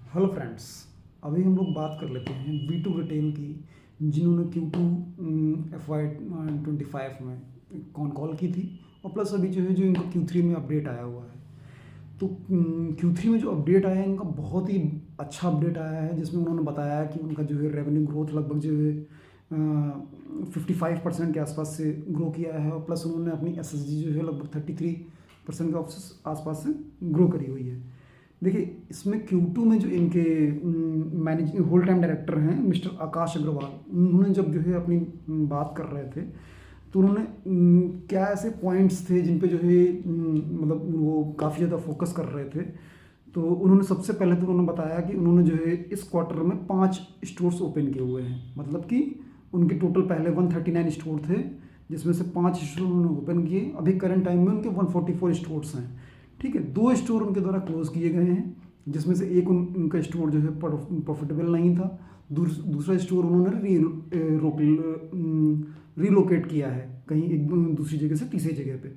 Hello friends. अभी हम लोग बात कर लेते हैं वी टू रिटेल की, जिन्होंने Q2 FY 25 में कौन कॉल की थी, और प्लस अभी जो है जो इनका Q3 में अपडेट आया हुआ है। तो Q3 में जो अपडेट आया है इनका बहुत ही अच्छा अपडेट आया है, जिसमें उन्होंने बताया कि उनका जो है रेवेन्यू ग्रोथ लगभग जो है 55% के आसपास से ग्रो किया है, और प्लस उन्होंने अपनी SSG जो है लगभग 33% के आसपास से ग्रो करी हुई है। देखिए, इसमें Q2 में जो इनके मैनेजिंग होल टाइम डायरेक्टर हैं मिस्टर आकाश अग्रवाल, उन्होंने जब जो है अपनी बात कर रहे थे, तो उन्होंने क्या ऐसे पॉइंट्स थे जिन पे जो है मतलब वो काफ़ी ज़्यादा फोकस कर रहे थे। तो उन्होंने सबसे पहले तो उन्होंने बताया कि उन्होंने जो है इस क्वार्टर में 5 स्टोर्स ओपन किए हुए हैं, मतलब कि उनके टोटल पहले 139 स्टोर थे, जिसमें से 5 स्टोर उन्होंने ओपन किए। अभी करंट टाइम में उनके 144 स्टोर्स हैं। ठीक है, 2 स्टोर उनके द्वारा क्लोज किए गए हैं, जिसमें से एक उनका स्टोर जो है प्रॉफिटेबल नहीं था। दूसरा स्टोर उन्होंने रीलोकेट किया है कहीं एक दूसरी जगह से तीसरी जगह पे।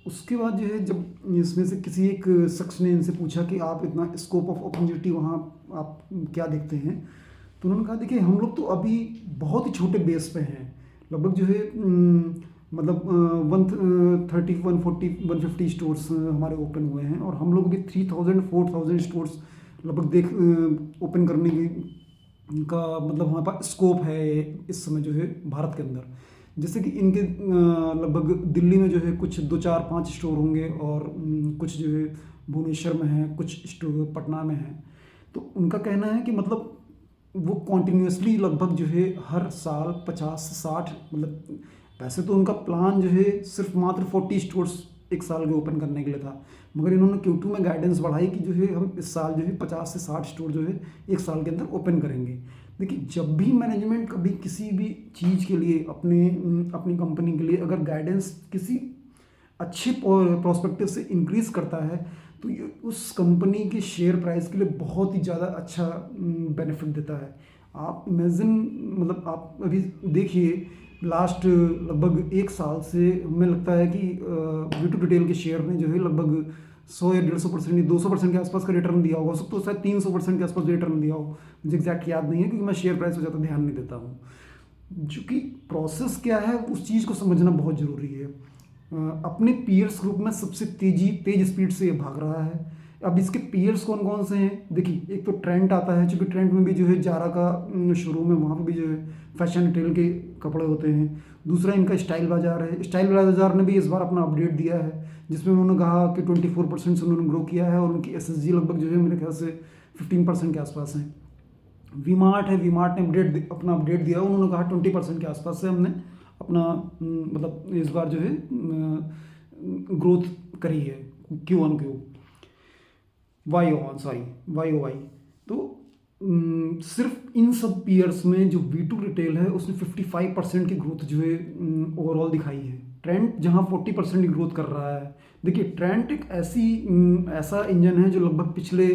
उसके बाद जो है जब इसमें से किसी एक शख्स ने इनसे पूछा कि आप इतना स्कोप ऑफ अपॉर्चुनिटी वहाँ आप क्या देखते हैं, तो उन्होंने कहा देखिए, हम लोग तो अभी बहुत ही छोटे बेस पे हैं। लगभग जो है मतलब 130 140 150 स्टोर्स हमारे ओपन हुए हैं, और हम लोग भी 3000 4000 स्टोर्स लगभग ओपन करने का मतलब हमारे पास स्कोप है इस समय जो है भारत के अंदर। जैसे कि इनके लगभग दिल्ली में जो है कुछ 2 4 5 स्टोर होंगे, और कुछ जो है भुवनेश्वर में है, कुछ स्टोर पटना में है। तो उनका कहना है कि मतलब वो कॉन्टिन्यूसली लगभग जो है हर साल 50 से 60, मतलब वैसे तो उनका प्लान जो है सिर्फ मात्र 40 स्टोर्स एक साल के ओपन करने के लिए था, मगर इन्होंने Q2 में गाइडेंस बढ़ाई कि जो है हम इस साल जो है 50 से 60 स्टोर जो है एक साल के अंदर ओपन करेंगे। देखिए, जब भी मैनेजमेंट कभी किसी भी चीज़ के लिए अपनी कंपनी के लिए अगर गाइडेंस किसी अच्छे प्रोस्पेक्टिव से इंक्रीज करता है, तो ये उस कंपनी के शेयर प्राइस के लिए बहुत ही ज़्यादा अच्छा बेनिफिट देता है। आप इमेजिन, मतलब आप अभी देखिए, लास्ट लगभग एक साल से हमें लगता है कि वी टू रिटेल के शेयर ने जो है लगभग 100 या 150% 200% के आसपास का रिटर्न दिया होगा। सब तो शायद 300% के आसपास रिटर्न दिया हो, मुझे एग्जैक्ट याद नहीं है क्योंकि मैं शेयर प्राइस पर ज़्यादा ध्यान नहीं देता हूँ। जो कि प्रोसेस क्या है उस चीज़ को समझना बहुत ज़रूरी है। अपने पीयर्स ग्रुप में सबसे तेज स्पीड से ये भाग रहा है। अब इसके पीयर्स कौन कौन से हैं, देखिए, एक तो ट्रेंड आता है, चूँकि ट्रेंड में भी जो है जारा का शोरूम है, वहाँ पे भी जो है फैशन रिटेल के कपड़े होते हैं। दूसरा इनका स्टाइल बाज़ार है। स्टाइल बाज़ार ने भी इस बार अपना अपडेट दिया है, जिसमें उन्होंने कहा कि 24% से उन्होंने ग्रो किया है, और उनकी SSG लगभग जो है मेरे ख्याल से 15% के आसपास है। वी मार्ट है, वी मार्ट ने अपना अपडेट दिया, उन्होंने कहा 20% के आसपास से हमने अपना मतलब इस बार जो है ग्रोथ करी है Q1Q YOY। तो सिर्फ इन सब पीयर्स में जो V2 रिटेल है उसने 55% की ग्रोथ जो है ओवरऑल दिखाई है। ट्रेंड जहां 40% की ग्रोथ कर रहा है। देखिए, ट्रेंड एक ऐसा इंजन है जो लगभग पिछले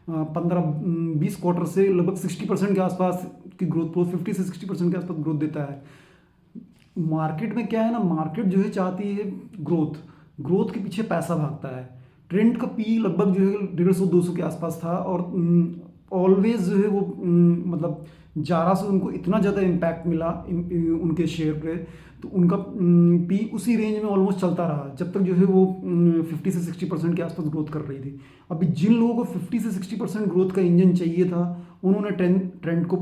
15-20 क्वार्टर से लगभग 60% के आसपास की ग्रोथ 50 से 60% के आसपास ग्रोथ देता है। मार्केट में क्या है ना, मार्केट जो है चाहती है ग्रोथ, ग्रोथ के पीछे पैसा भागता है। ट्रेंड का पी लगभग जो है 150-200 के आसपास था, और ऑलवेज जो है वो मतलब जारा से उनको इतना ज़्यादा इम्पैक्ट मिला उनके शेयर पे, तो उनका पी उसी रेंज में ऑलमोस्ट चलता रहा जब तक जो है वो 50 से 60% के आसपास ग्रोथ कर रही थी। अभी जिन लोगों को 50 से 60% ग्रोथ का इंजन चाहिए था, उन्होंने ट्रेंड को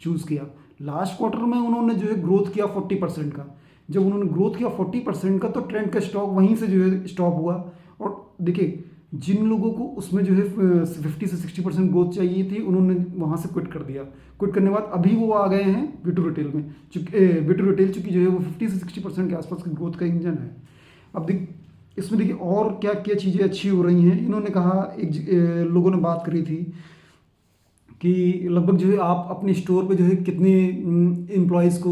चूज़ किया। लास्ट क्वार्टर में उन्होंने जो है ग्रोथ किया 40% का। जब उन्होंने ग्रोथ किया 40% का, तो ट्रेंड का स्टॉक वहीं से जो है स्टॉप हुआ। और देखिए, जिन लोगों को उसमें जो है 50 से 60% ग्रोथ चाहिए थी, उन्होंने वहाँ से क्विट कर दिया। क्विट करने के बाद अभी वो आ गए हैं वी2 रिटेल में, वी2 रिटेल चूँकि जो है वो 50 से 60% के आसपास की ग्रोथ का इंजन है। अब इसमें देखिए और क्या क्या चीज़ें अच्छी हो रही हैं। इन्होंने कहा, लोगों ने बात करी थी कि लगभग जो है आप अपने स्टोर पे जो है कितने एम्प्लॉयज़ को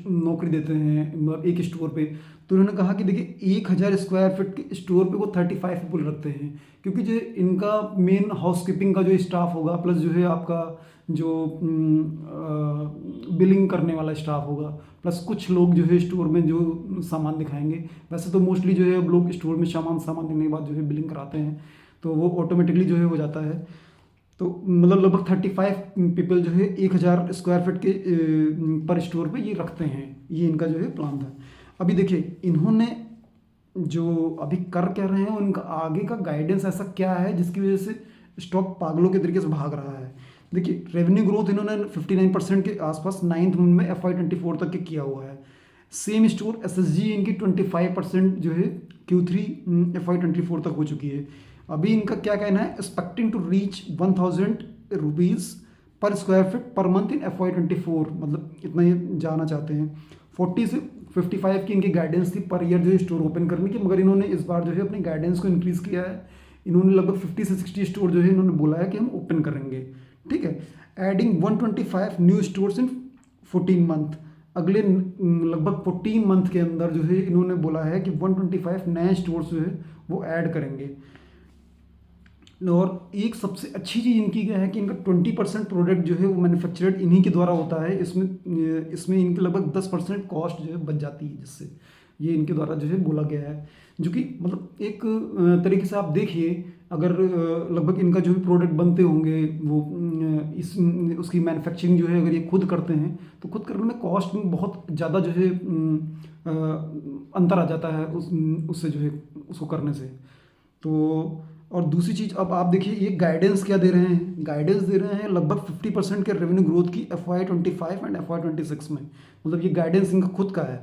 नौकरी देते हैं, मतलब एक स्टोर पे। तो उन्होंने कहा कि देखिए, 1000 स्क्वायर फीट के स्टोर पे वो 35 पीपल रखते हैं, क्योंकि जो इनका मेन हाउसकीपिंग का जो स्टाफ होगा, प्लस जो है आपका जो बिलिंग करने वाला स्टाफ होगा, प्लस कुछ लोग जो है स्टोर में जो सामान दिखाएंगे। वैसे तो मोस्टली जो है अब लोग स्टोर में सामान देने के बाद जो है बिलिंग कराते हैं, तो वो ऑटोमेटिकली जो है हो जाता है। तो मतलब लगभग 35 पीपल जो है 1000 स्क्वायर फीट के पर स्टोर पे ये रखते हैं। ये इनका जो है प्लान था। अभी देखिए इन्होंने जो अभी कर क्या रहे हैं, उनका आगे का गाइडेंस ऐसा क्या है जिसकी वजह से स्टॉक पागलों के तरीके से भाग रहा है। देखिए रेवेन्यू ग्रोथ इन्होंने 59% के आसपास 9th मंथ में FY24 तक के किया हुआ है। सेम स्टोर SSG इनकी 25% जो है Q3 FY24 तक हो चुकी है। अभी इनका क्या कहना है, एक्सपेक्टिंग टू रीच 1000 रुपीज़ पर square feet per month in FY24, मतलब इतना ही जाना चाहते हैं। 40 से 55 की इनकी गाइडेंस थी पर ईयर जो है स्टोर ओपन करने की, मगर इन्होंने इस बार जो है अपनी गाइडेंस को इंक्रीज़ किया है। इन्होंने लगभग 50 से 60 स्टोर जो है इन्होंने बोला है कि हम ओपन करेंगे। ठीक है, adding 125 new stores in 14 month. अगले लगभग 14 मंथ के अंदर जो है इन्होंने बोला है कि 125 नए स्टोर्स जो है वो ऐड करेंगे। और एक सबसे अच्छी चीज़ इनकी क्या है कि इनका 20% प्रोडक्ट जो है वो मैन्युफैक्चर्ड इन्हीं के द्वारा होता है। इसमें इनके लगभग 10% कॉस्ट जो है बच जाती है, जिससे ये इनके द्वारा जो है बोला गया है। जो कि मतलब एक तरीके से आप देखिए, अगर लगभग इनका जो भी प्रोडक्ट बनते होंगे वो इस उसकी मैन्युफैक्चरिंग जो है अगर ये खुद करते हैं तो खुद करने में कॉस्ट में बहुत ज़्यादा जो है अंतर आ जाता है उससे जो है उसको करने से। तो और दूसरी चीज़, अब आप देखिए ये गाइडेंस क्या दे रहे हैं, गाइडेंस दे रहे हैं लगभग 50% के रेवेन्यू ग्रोथ की FY25 एंड FY26 में। मतलब ये गाइडेंस इनका खुद का है।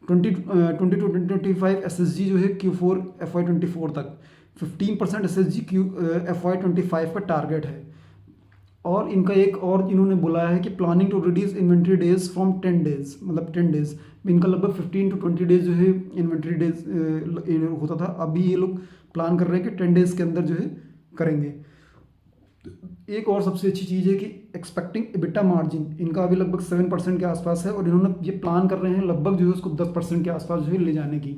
2022-2025 SSG जो है Q4 FY24 तक, 15% SSG FY25 का टारगेट है। और इनका एक और इन्होंने बोला है कि planning to reduce inventory days from 10 days, मतलब 10 डेज इनका लगभग 15 to 20 डेज जो है इन्वेंट्री डेज होता था। अभी ये लोग प्लान कर रहे हैं कि 10 डेज के अंदर जो है करेंगे। एक और सबसे अच्छी चीज़ है कि एक्सपेक्टिंग EBITDA मार्जिन इनका अभी लगभग 7% के आसपास है, और इन्होंने ये प्लान कर रहे हैं लगभग जो है उसको 10% के आसपास जो है ले जाने की।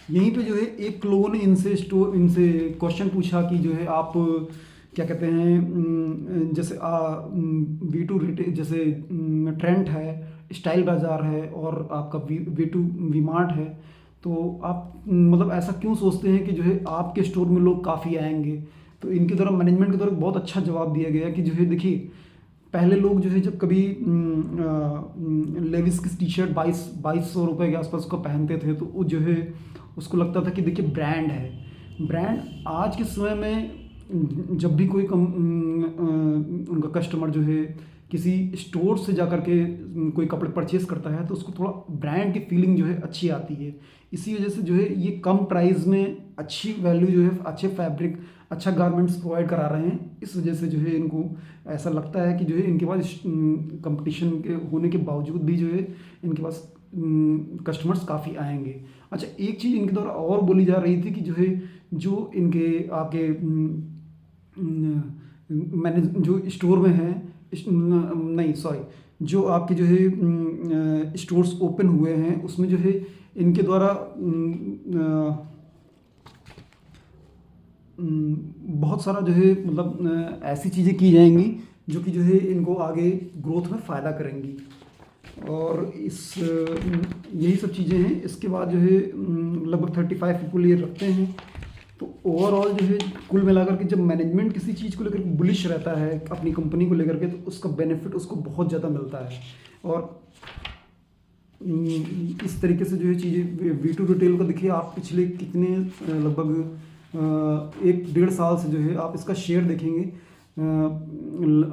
यहीं पे जो है एक लोगों ने इनसे क्वेश्चन पूछा कि जो है आप क्या कहते हैं, जैसे V2 रिटेल, जैसे ट्रेंड है, स्टाइल बाज़ार है और आपका V2 V-मार्ट है, तो आप मतलब ऐसा क्यों सोचते हैं कि जो है आपके स्टोर में लोग काफ़ी आएंगे। तो इनके द्वारा मैनेजमेंट के द्वारा बहुत अच्छा जवाब दिया गया कि जो है देखिए पहले लोग जो है जब कभी लेविस की टी शर्ट 2200 रुपये के आसपास को पहनते थे तो वो जो है उसको लगता था कि देखिए ब्रांड है। ब्रांड आज के समय में जब भी कोई उनका कस्टमर जो है किसी स्टोर से जा कर के कोई कपड़े परचेस करता है तो उसको थोड़ा ब्रांड की फीलिंग जो है अच्छी आती है। इसी वजह से जो है ये कम प्राइस में अच्छी वैल्यू जो है, अच्छे फैब्रिक, अच्छा गारमेंट्स प्रोवाइड करा रहे हैं। इस वजह से जो है इनको ऐसा लगता है कि जो है इनके पास कंपटीशन के होने के बावजूद भी जो है इनके पास कस्टमर्स काफ़ी आएंगे। अच्छा, एक चीज़ इनके द्वारा और बोली जा रही थी कि जो है जो इनके आपके मैंने जो स्टोर में है नहीं सॉरी जो आपके जो है स्टोर्स ओपन हुए हैं उसमें जो है इनके द्वारा बहुत सारा जो है मतलब ऐसी चीज़ें की जाएंगी जो कि जो है इनको आगे ग्रोथ में फ़ायदा करेंगी। और यही सब चीज़ें हैं। इसके बाद जो है लगभग 35 पीपल ये रखते हैं। तो ओवरऑल जो है कुल मिलाकर के जब मैनेजमेंट किसी चीज़ को लेकर बुलिश रहता है अपनी कंपनी को लेकर के तो उसका बेनिफिट उसको बहुत ज़्यादा मिलता है। और इस तरीके से जो है चीज़ें V2 रिटेल को देखिए आप पिछले कितने लगभग 1-1.5 साल से जो है आप इसका शेयर देखेंगे।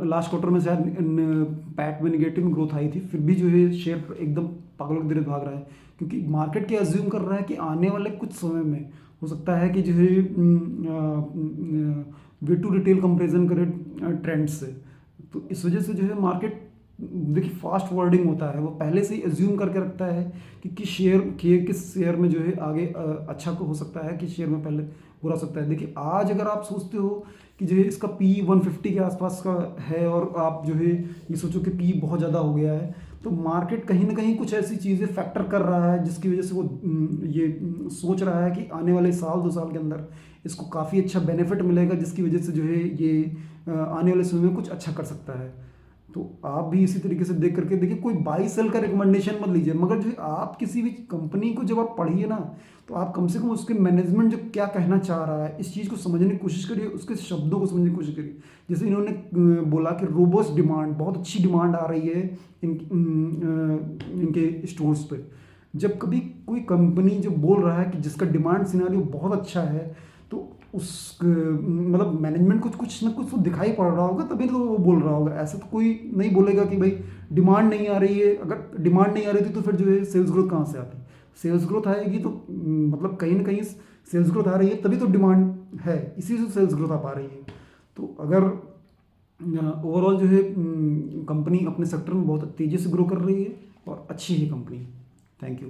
लास्ट क्वार्टर में शायद पैट में निगेटिव में ग्रोथ आई थी, फिर भी जो है शेयर एकदम पागलों की तरह भाग रहा है क्योंकि मार्केट क्या अज्यूम कर रहा है कि आने वाले कुछ समय में हो सकता है कि जो है V2 रिटेल कंपेरिजन करे ट्रेंड से। तो इस वजह से जो है मार्केट देखिए फास्ट फॉरवर्डिंग होता है, वो पहले से ही एज्यूम करके रखता है कि किस शेयर में जो है आगे अच्छा को हो सकता है, किस शेयर में पहले बुरा हो सकता है। देखिए आज अगर आप सोचते हो कि जो है इसका P 150 के आसपास का है और आप जो है ये सोचो कि P बहुत ज़्यादा हो गया है, तो मार्केट कहीं ना कहीं कुछ ऐसी चीज़ें फैक्टर कर रहा है जिसकी वजह से वो ये सोच रहा है कि आने वाले 1-2 साल के अंदर इसको काफ़ी अच्छा बेनिफिट मिलेगा, जिसकी वजह से जो है ये आने वाले समय में कुछ अच्छा कर सकता है। तो आप भी इसी तरीके से देख करके देखिए, कोई बाई सेल का रिकमेंडेशन मत लीजिए, मगर जो है आप किसी भी कंपनी को जब आप पढ़िए ना, तो आप कम से कम उसके मैनेजमेंट जो क्या कहना चाह रहा है इस चीज़ को समझने की कोशिश करिए, उसके शब्दों को समझने की कोशिश करिए। जैसे इन्होंने बोला कि रोबोस्ट डिमांड, बहुत अच्छी डिमांड आ रही है इनके स्टोर्स पे। जब कभी कोई कंपनी जो बोल रहा है कि जिसका डिमांड सिनेरियो बहुत अच्छा है, तो उस मतलब मैनेजमेंट को कुछ ना कुछ तो दिखाई पड़ रहा होगा, तभी तो वो बोल रहा होगा। ऐसा तो कोई नहीं बोलेगा कि भाई डिमांड नहीं आ रही है। अगर डिमांड नहीं आ रही थी तो फिर जो है सेल्स ग्रोथ कहाँ से आती? सेल्स ग्रोथ आएगी तो मतलब कहीं ना कहीं सेल्स ग्रोथ आ रही है, तभी तो डिमांड है, इसी से सेल्स ग्रोथ आ पा रही है। तो अगर ओवरऑल जो है कंपनी अपने सेक्टर में बहुत तेज़ी से ग्रो कर रही है और अच्छी है कंपनी। Thank you.